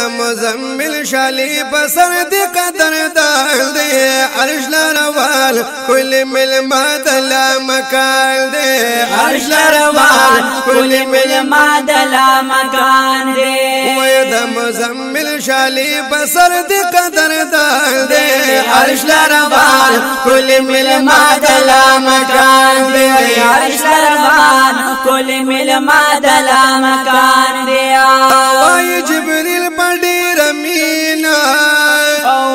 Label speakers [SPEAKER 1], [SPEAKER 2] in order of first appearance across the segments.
[SPEAKER 1] مزمل شالی بسر دی قدر دار دی عرش لروال کل مل مدلا مکان دی
[SPEAKER 2] عرش لروال کل مل مدلا مکان دی
[SPEAKER 1] مزمل شالی بسر دی قدر دار دی
[SPEAKER 2] عرش لروال کل مل مدلا مکان دی عرش لروال کل مل مدلا مکان دی
[SPEAKER 1] وای جبریل پڑی رمینا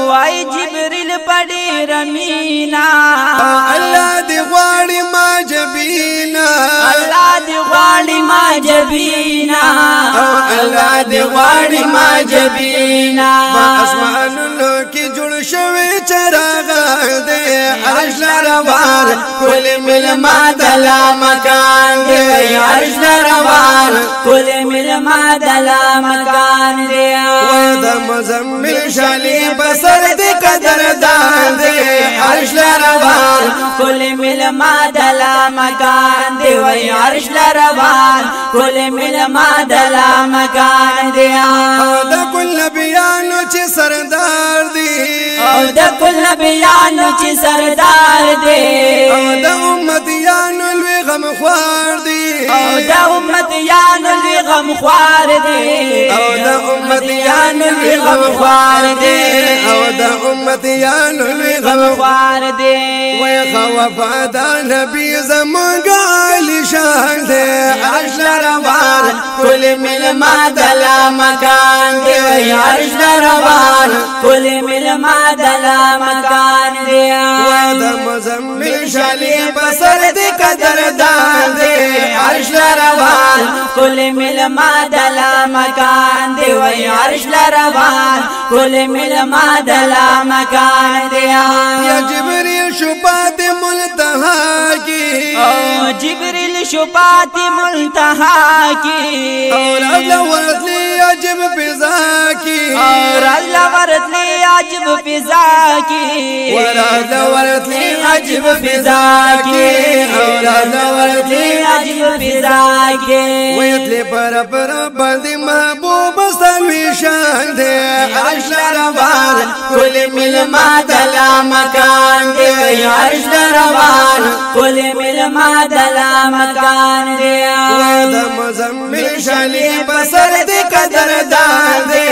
[SPEAKER 2] وای جبریل پڑی رمینا
[SPEAKER 1] الله دی غواړي ما جبینا
[SPEAKER 2] الله دی غواړي ما جبینا الله دی غواړي ما جبینا
[SPEAKER 1] اسمانونو کې جوړ شوی چراغ دی عرش لروال
[SPEAKER 2] کل مل مدلا مکان دی عرش لروال کل مل مدلا مکان دی
[SPEAKER 1] مزمل شالی بسر دی قدر دان دی عرش لروال
[SPEAKER 2] کل مل مدلا مکان دی وی عرش لروال کل مل مدلا مکان دی
[SPEAKER 1] او دا کل بیانو چی سردار دی
[SPEAKER 2] او دا کل بیانو چی سردار دی
[SPEAKER 1] او دا امتیانو لوی غم خوار دی
[SPEAKER 2] او دا امتیانو لوی غم خوار دی
[SPEAKER 1] او دا امتیانو
[SPEAKER 2] لوی غم خوار دی
[SPEAKER 1] او دا امتیانو لوی غم
[SPEAKER 2] خوار دی
[SPEAKER 1] وی خوفادا نبی زمانگا علی شان دی
[SPEAKER 2] عرش لروال کل مل مدلا مکان دی وی عرش لروال کل مل مدلا مکان دی
[SPEAKER 1] وی دا مزمل شالی بسر دی قدر دان دی
[SPEAKER 2] عرش لروال کل مل مدلا مکان دی وی عرش لروال کل مل مدلا مکان دی
[SPEAKER 1] یا جبریل شپات ملتہا کی
[SPEAKER 2] او جبریل شپات ملتہا کی
[SPEAKER 1] اور اللہ ورطلی عجب فضا کی
[SPEAKER 2] اور اللہ ورطلی عجب فضا کی
[SPEAKER 1] اور اللہ ورطلی
[SPEAKER 2] عجب فضا کی اور اللہ ورطلی عجب فضا کی
[SPEAKER 1] ویتلی پر بندی محبوب سلوی شان دے
[SPEAKER 2] عرش لروال کل مل مدلا مکان دی عرش لروال کل مل مدلا مکان دی
[SPEAKER 1] ویدہ مزمل شالی بسر دی قدر دان دی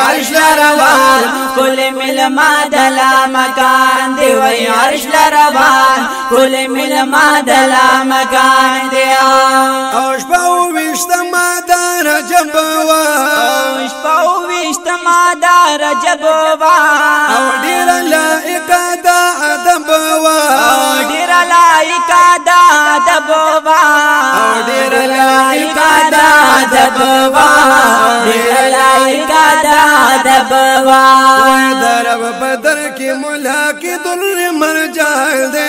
[SPEAKER 2] عرش لروال کل مل مدلا مکان دی وی عرش لروال کل مل مدلا مکان دی
[SPEAKER 1] اوش باو وشت مادار جبوا
[SPEAKER 2] اوش باو وشت مادار جبوا
[SPEAKER 1] او دیر لائق دا ادبوا
[SPEAKER 2] او دیر لائق دا ادبوا
[SPEAKER 1] او دیر لائق
[SPEAKER 2] دا ادبوا دیر لائق دا ادبوا
[SPEAKER 1] درب بدر کی ملا کی در مرجان دے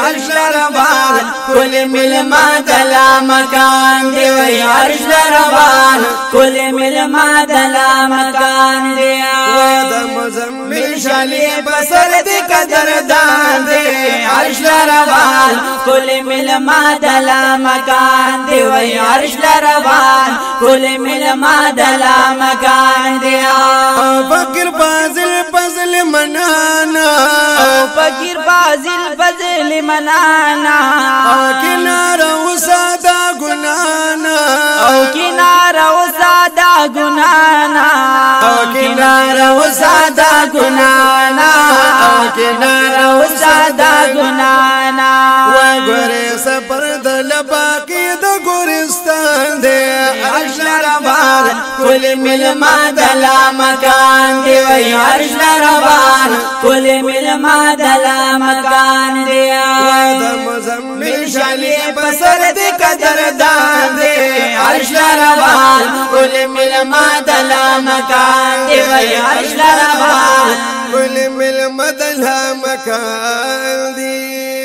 [SPEAKER 2] عرش لروال کل مل مدلا مکان دی وی عرش لروال کل مل مدلا مکان دی
[SPEAKER 1] ویدہ مزمل شالی بسر دی قدر دان دی
[SPEAKER 2] عرش لروال کل مل مدلا مکان دی وی عرش لروال کل مل مدلا مکان دی
[SPEAKER 1] فقیر فاضل فضل منانا
[SPEAKER 2] فقیر فاضل فضل منانا
[SPEAKER 1] کنارا وسادا گنانا
[SPEAKER 2] کنارا وسادا گنانا کنارا وسادا گنانا کنارا وسادا گنانا
[SPEAKER 1] وگوری سپر دل باقی دا گورستان دے
[SPEAKER 2] عرش لروال کل مل مدلا مکان دی وی عرش لروال کل مل مدلا مکان دی
[SPEAKER 1] ویدہ مزمل شالی بسر دی قدر دان دے
[SPEAKER 2] عرش لروال کل مل مدلا مکان دی وی عرش لروال
[SPEAKER 1] کل مل مدلا مکان دی